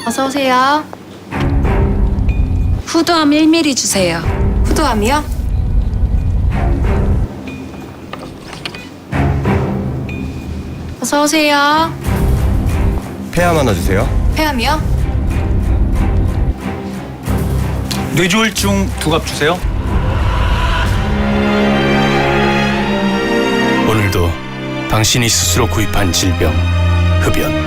어서 오세요. 후두암 1mm 주세요. 후두암이요? 어서 오세요. 폐암 하나 주세요. 폐암이요? 뇌졸중 2갑 주세요. 오늘도 당신이 스스로 구입한 질병, 흡연.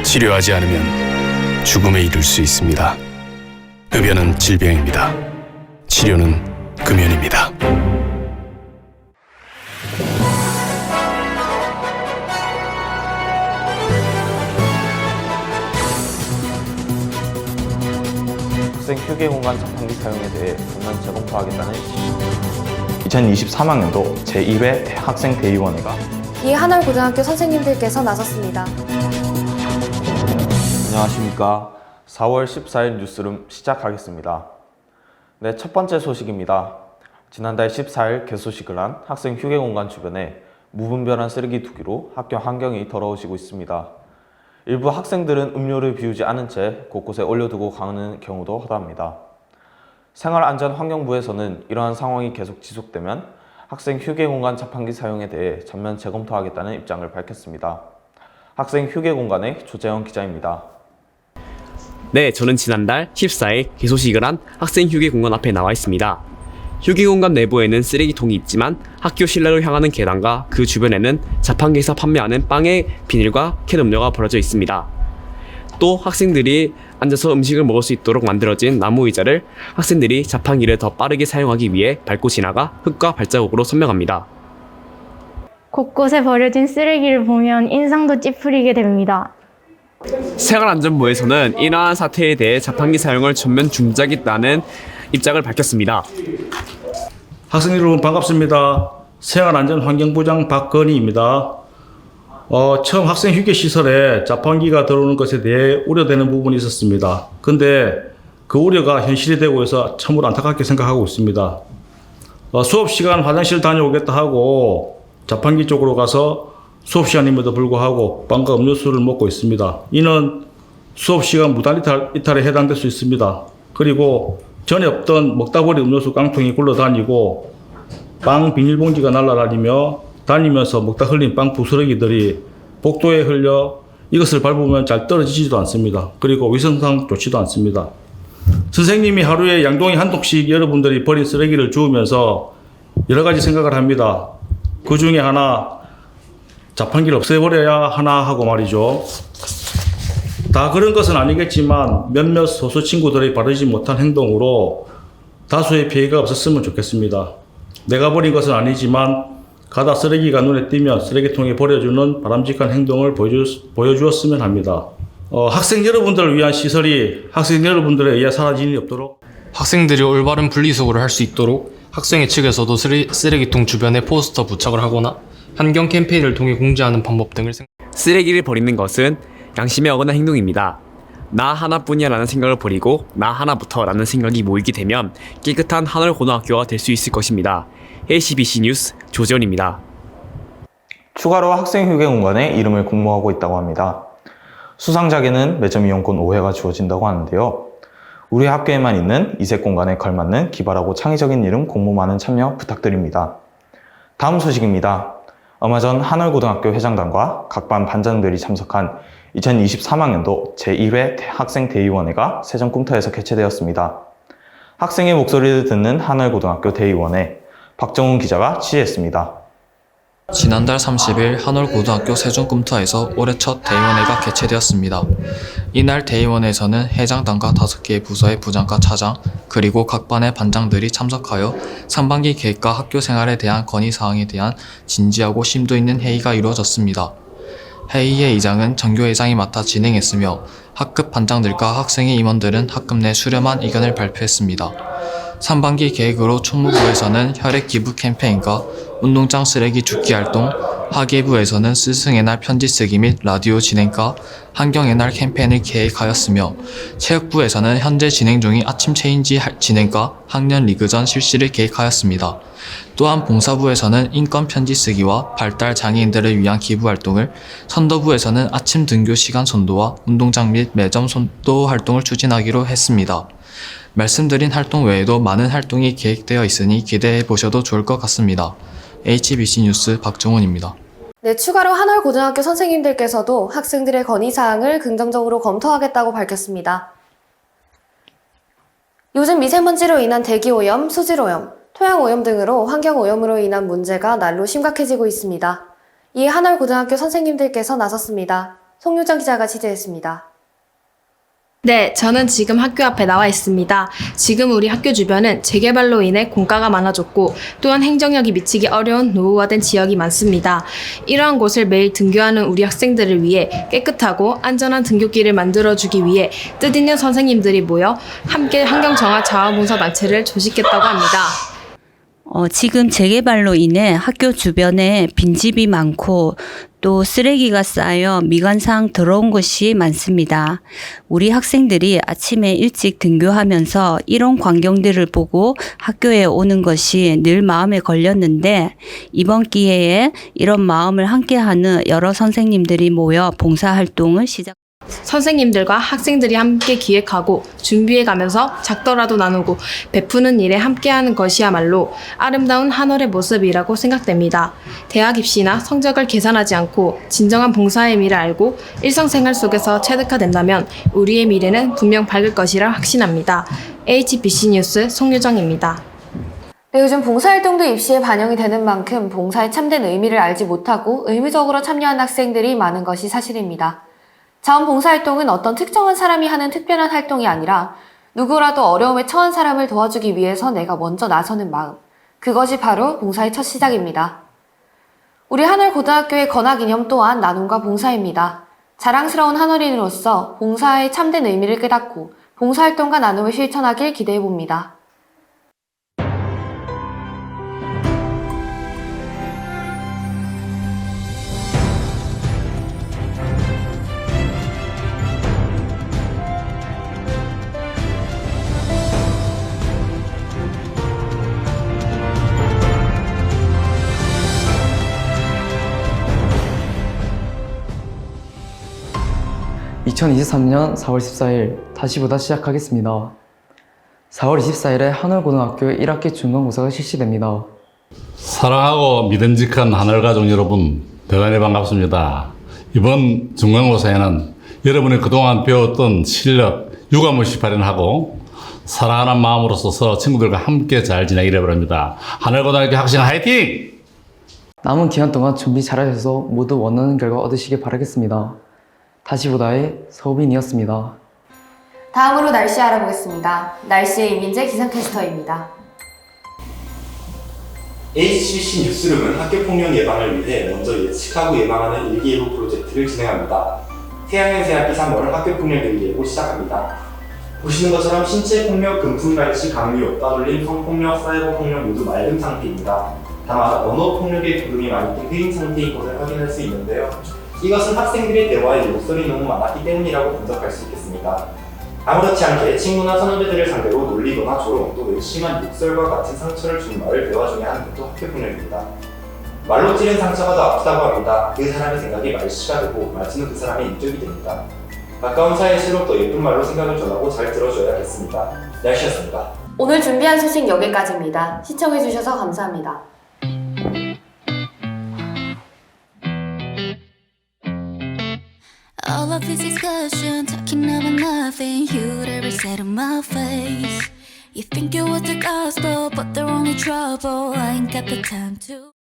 치료하지 않으면 죽음에 이를 수 있습니다. 흡연은 질병입니다. 치료는 금연입니다. 학생 휴게 공간 자판기 사용에 대해 전면 재검토하겠다는 2023학년도 제1회 학생 대의원회가 이 한월고등학교 선생님들께서 나섰습니다. 안녕하십니까. 4월 14일 뉴스룸 시작하겠습니다. 네, 첫 번째 소식입니다. 지난달 14일 개소식을 한 학생 휴게 공간 주변에 무분별한 쓰레기 두기로 학교 환경이 더러워지고 있습니다. 일부 학생들은 음료를 비우지 않은 채 곳곳에 올려두고 가는 경우도 허다합니다. 생활안전환경부에서는 이러한 상황이 계속 지속되면 학생 휴게공간 자판기 사용에 대해 전면 재검토하겠다는 입장을 밝혔습니다. 학생 휴게공간의 조재현 기자입니다. 네, 저는 지난달 14일 개소식을 한 학생 휴게공간 앞에 나와 있습니다. 휴게공간 내부에는 쓰레기통이 있지만 학교 실내로 향하는 계단과 그 주변에는 자판기에서 판매하는 빵의 비닐과 캔 음료가 버려져 있습니다. 또 학생들이 앉아서 음식을 먹을 수 있도록 만들어진 나무 의자를 학생들이 자판기를 더 빠르게 사용하기 위해 밟고 지나가 흙과 발자국으로 선명합니다. 곳곳에 버려진 쓰레기를 보면 인상도 찌푸리게 됩니다. 생활안전부에서는 이러한 사태에 대해 자판기 사용을 전면 중지하겠다는 입장을 밝혔습니다. 학생 여러분 반갑습니다. 생활안전환경부장 박건희입니다. 처음 학생 휴게시설에 자판기가 들어오는 것에 대해 우려되는 부분이 있었습니다. 근데 그 우려가 현실이 되고 있어 참으로 안타깝게 생각하고 있습니다. 수업시간 화장실 다녀오겠다 하고 자판기 쪽으로 가서 수업시간임에도 불구하고 빵과 음료수를 먹고 있습니다. 이는 수업시간 무단 이탈에 해당될 수 있습니다. 그리고 전에 없던 먹다 버린 음료수 깡통이 굴러다니고 빵 비닐봉지가 날아다니면서 먹다 흘린 빵 부스러기들이 복도에 흘려 이것을 밟으면 잘 떨어지지도 않습니다. 그리고 위생상 좋지도 않습니다. 선생님이 하루에 양동이 한 통씩 여러분들이 버린 쓰레기를 주우면서 여러 가지 생각을 합니다. 그 중에 하나, 자판기를 없애버려야 하나 하고 말이죠. 다 그런 것은 아니겠지만 몇몇 소수 친구들의 바르지 못한 행동으로 다수의 피해가 없었으면 좋겠습니다. 내가 버린 것은 아니지만 가다 쓰레기가 눈에 띄면 쓰레기통에 버려주는 바람직한 행동을 보여주었으면 합니다. 학생 여러분들을 위한 시설이 학생 여러분들에 의해 사라질 일이 없도록 학생들이 올바른 분리수거를 할 수 있도록 학생회 측에서도 쓰레기통 주변에 포스터 부착을 하거나 환경 캠페인을 통해 공지하는 방법 등을 쓰레기를 버리는 것은 양심에 어긋난 행동입니다. 나 하나뿐이야 라는 생각을 버리고 나 하나부터 라는 생각이 모이게 되면 깨끗한 한월고등학교가 될 수 있을 것입니다. HBC 뉴스 조재현입니다. 추가로 학생 휴게 공간에 이름을 공모하고 있다고 합니다. 수상작에는 매점 이용권 5회가 주어진다고 하는데요. 우리 학교에만 있는 이색 공간에 걸맞는 기발하고 창의적인 이름 공모 많은 참여 부탁드립니다. 다음 소식입니다. 얼마 전 한월고등학교 회장단과 각 반 반장들이 참석한 2023학년도 제1회 학생 대의원회가 세종꿈터에서 개최되었습니다. 학생의 목소리를 듣는 한월고등학교 대의원회 박정훈 기자가 취재했습니다. 지난달 30일 한월고등학교 세종꿈터에서 올해 첫 대의원회가 개최되었습니다. 이날 대의원회에서는 회장단과 5개의 부서의 부장과 차장, 그리고 각 반의 반장들이 참석하여 상반기 계획과 학교 생활에 대한 건의사항에 대한 진지하고 심도 있는 회의가 이루어졌습니다. 회의의 의장은 정교회장이 맡아 진행했으며 학급 반장들과 학생의 임원들은 학급 내 수렴한 의견을 발표했습니다. 상반기 계획으로 총무부에서는 혈액 기부 캠페인과 운동장 쓰레기 줍기 활동, 학예부에서는 스승의 날 편지 쓰기 및 라디오 진행과 환경의 날 캠페인을 계획하였으며 체육부에서는 현재 진행 중인 아침 체인지 진행과 학년 리그전 실시를 계획하였습니다. 또한 봉사부에서는 인권 편지 쓰기와 발달 장애인들을 위한 기부 활동을, 선도부에서는 아침 등교 시간 선도와 운동장 및 매점 선도 활동을 추진하기로 했습니다. 말씀드린 활동 외에도 많은 활동이 계획되어 있으니 기대해 보셔도 좋을 것 같습니다. HBC 뉴스 박종훈입니다. 네, 추가로 한월고등학교 선생님들께서도 학생들의 건의사항을 긍정적으로 검토하겠다고 밝혔습니다. 요즘 미세먼지로 인한 대기오염, 수질오염, 토양오염 등으로 환경오염으로 인한 문제가 날로 심각해지고 있습니다. 이에 한월고등학교 선생님들께서 나섰습니다. 송유정 기자가 취재했습니다. 네, 저는 지금 학교 앞에 나와 있습니다. 지금 우리 학교 주변은 재개발로 인해 공가가 많아졌고 또한 행정력이 미치기 어려운 노후화된 지역이 많습니다. 이러한 곳을 매일 등교하는 우리 학생들을 위해 깨끗하고 안전한 등교길을 만들어주기 위해 뜻있는 선생님들이 모여 함께 환경정화 자원봉사단체를 조직했다고 합니다. 지금 재개발로 인해 학교 주변에 빈집이 많고 또 쓰레기가 쌓여 미관상 더러운 곳이 많습니다. 우리 학생들이 아침에 일찍 등교하면서 이런 광경들을 보고 학교에 오는 것이 늘 마음에 걸렸는데 이번 기회에 이런 마음을 함께하는 여러 선생님들이 모여 봉사활동을 시작합니다. 선생님들과 학생들이 함께 기획하고 준비해가면서 작더라도 나누고 베푸는 일에 함께하는 것이야말로 아름다운 한월의 모습이라고 생각됩니다. 대학 입시나 성적을 계산하지 않고 진정한 봉사의 의미를 알고 일상생활 속에서 체득화된다면 우리의 미래는 분명 밝을 것이라 확신합니다. HBC 뉴스 송유정입니다. 네, 요즘 봉사활동도 입시에 반영이 되는 만큼 봉사의 참된 의미를 알지 못하고 의무적으로 참여한 학생들이 많은 것이 사실입니다. 자원봉사활동은 어떤 특정한 사람이 하는 특별한 활동이 아니라 누구라도 어려움에 처한 사람을 도와주기 위해서 내가 먼저 나서는 마음. 그것이 바로 봉사의 첫 시작입니다. 우리 한월고등학교의 건화기념 또한 나눔과 봉사입니다. 자랑스러운 한월인으로서 봉사의 참된 의미를 깨닫고 봉사활동과 나눔을 실천하길 기대해봅니다. (2023년 4월 14일) 다시보다 시작하겠습니다. 4월 24일에 한월고등학교 1학기 중간고사가 실시됩니다. 사랑하고 믿음직한 한월가족 여러분, 대단히 반갑습니다. 이번 중간고사에는 여러분이 그동안 배웠던 실력, 유감 없이 발현하고 사랑하는 마음으로 써서 친구들과 함께 잘 지내기를 바랍니다. 한월고등학교 학생 화이팅! 남은 기간 동안 준비 잘하셔서 모두 원하는 결과 얻으시길 바라겠습니다. 다시보다의 서우빈이었습니다. 다음으로 날씨 알아보겠습니다. 날씨의 이민재 기상캐스터입니다. HBC 뉴스룸은 학교폭력 예방을 위해 먼저 예측하고 예방하는 일기예보 프로젝트를 진행합니다. 태양의 새학기 3월 학교폭력 일기예보 시작합니다. 보시는 것처럼 신체폭력, 금품갈취, 강요, 따돌림, 성폭력, 사이버폭력 모두 맑은 상태입니다. 다만 언어폭력의 구름이 많이 낀 흐린 상태인 것을 확인할 수 있는데요. 이것은 학생들의 대화에 욕설이 너무 많았기 때문이라고 분석할 수 있겠습니다. 아무렇지 않게 친구나 선후배들을 상대로 놀리거나 조롱 또는 심한 욕설과 같은 상처를 준 말을 대화 중에 하는 것도 학교폭력입니다. 말로 찌른 상처가 더 아프다고 합니다. 그 사람의 생각이 말씨가 되고 말투는 그 사람의 인격이 됩니다. 가까운 사이일수록 더 예쁜 말로 생각을 전하고 잘 들어줘야겠습니다. 날씨였습니다. 오늘 준비한 소식 여기까지입니다. 시청해주셔서 감사합니다. All of this discussion, talking about nothing, you'd ever said to my face. You think it was the gospel, but they're only trouble. I ain't got the time to